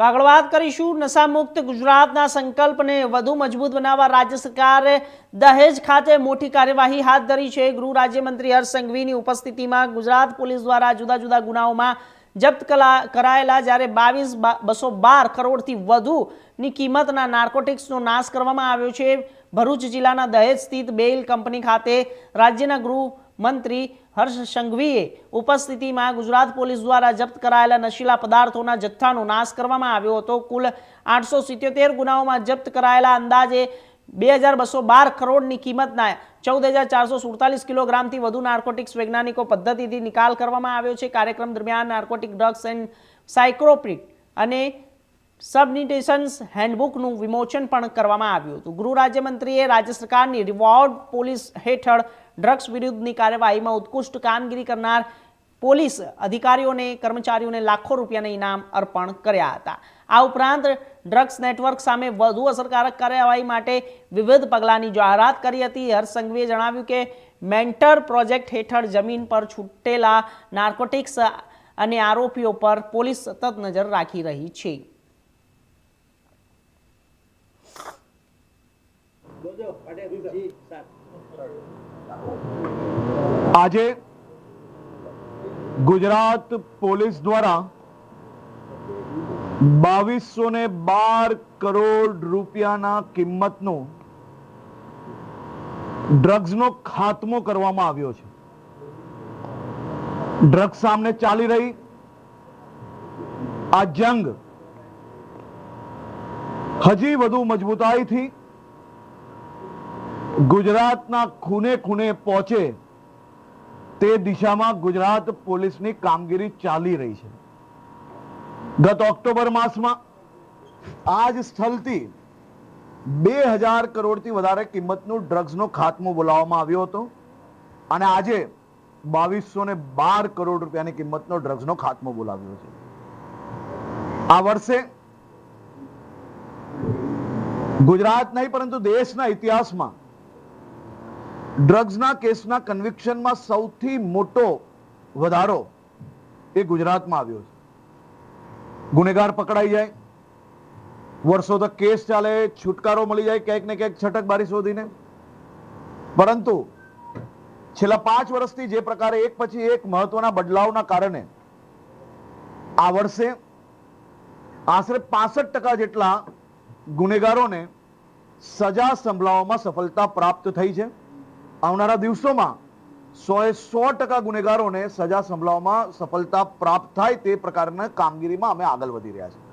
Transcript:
તો આગળ વાત કરીશું નશામુક્ત ગુજરાતના સંકલ્પને વધુ મજબૂત બનાવવા રાજ્ય સરકારે દહેજ ખાતે મોટી કાર્યવાહી હાથ ધરી છે। ગૃહ રાજ્યમંત્રી હર્ષ સંઘવીની ઉપસ્થિતિમાં ગુજરાત પોલીસ દ્વારા જુદા જુદા ગુનાઓમાં જપ્ત કરાયેલા જ્યારે 212 કરોડથી વધુની કિંમતના નાર્કોટિક્સનો નાશ કરવામાં આવ્યો છે। ભરૂચ જિલ્લાના દહેજ સ્થિત બેઇલ કંપની ખાતે રાજ્યના ગૃહમંત્રી હર્ષ સંઘવીએ ઉપસ્થિતિમાં ગુજરાત પોલીસ દ્વારા જપ્ત કરાયેલા નશીલા પદાર્થોના જથ્થાનો નાશ કરવામાં આવ્યો હતો। કુલ 877 ગુનાઓમાં જપ્ત કરાયેલા અંદાજે 2212 કરોડની કિંમતના 14447 કિલોગ્રામથી વધુ નાર્કોટિક્સ વૈજ્ઞાનિકો પદ્ધતિથી નિકાલ કરવામાં આવ્યો છે। કાર્યક્રમ દરમિયાન નાર્કોટિક ડ્રગ્સ એન્ડ સાયકોટ્રોપિક અને સબનિટેશન્સ હેન્ડબુકનું વિમોચન પણ કરવામાં આવ્યું હતું। ગૃહ રાજ્યમંત્રીએ રાજ્ય સરકારની રિવોર્ડ પોલીસ હેઠળ ડ્રગ્સ વિરુદ્ધની કાર્યવાહીમાં ઉત્કૃષ્ટ કામગીરી કરનાર પોલીસ અધિકારીઓને કર્મચારીઓને લાખો રૂપિયાના ઇનામ અર્પણ કર્યા હતા। આ ઉપરાંત ડ્રગ્સ નેટવર્ક સામે વધુ અસરકારક કાર્યવાહી માટે વિવિધ પગલાંની જાહેરાત કરી હતી। હર્ષ સંઘવીએ જણાવ્યું કે મેન્ટર પ્રોજેક્ટ હેઠળ જમીન પર છૂટેલા નાર્કોટિક્સ અને આરોપીઓ પર પોલીસ સતત નજર રાખી રહી છે। આજે ગુજરાત પોલીસ દ્વારા 2212 કરોડ રૂપિયાના કિંમતનો ડ્રગ્સનો ખાત્મો કરવામાં આવ્યો છે। ડ્રગ્સ સામે ચાલી રહી આ જંગ હજી વધુ મજબૂતાઈથી ગુજરાતના ખૂણે ખૂણે પહોંચે તે દિશામાં ગુજરાત પોલીસની કામગીરી ચાલી રહી છે। ગત ઓક્ટોબર માસમાં આ જ સ્થળથી 2000 કરોડથી વધારે કિંમતનું ડ્રગ્સનો ખાત્મો બોલાવવામાં આવ્યો હતો અને આજે 2212 કરોડ રૂપિયાની કિંમતનો ડ્રગ્સનો ખાત્મો બોલાવ્યો છે। આ વર્ષે ગુજરાત નહીં પરંતુ દેશના ઇતિહાસમાં ડ્રગ્સના કેસના કન્વિક્શનમાં સૌથી મોટો વધારો એ ગુજરાતમાં આવ્યો છે। ગુનેગાર પકડાઈ જાય, વર્ષો તક કેસ ચાલે, છુટકારો મળી જાય ક્યાંક ને ક્યાંક છટકબારી શોધીને, પરંતુ છેલ્લા 5 વર્ષથી જે પ્રકારે એક પછી એક મહત્વના બદલાવના કારણે આ વર્ષે આશરે 65% જેટલા ગુનેગારોને સજા સંભળાવવામાં સફળતા પ્રાપ્ત થઈ છે। આવનારા દિવસોમાં 100% ગુનેગારોને સજા સંભળાવવામાં સફળતા પ્રાપ્ત થાય તે પ્રકારના કામગીરીમાં અમે આગળ વધી રહ્યા છીએ।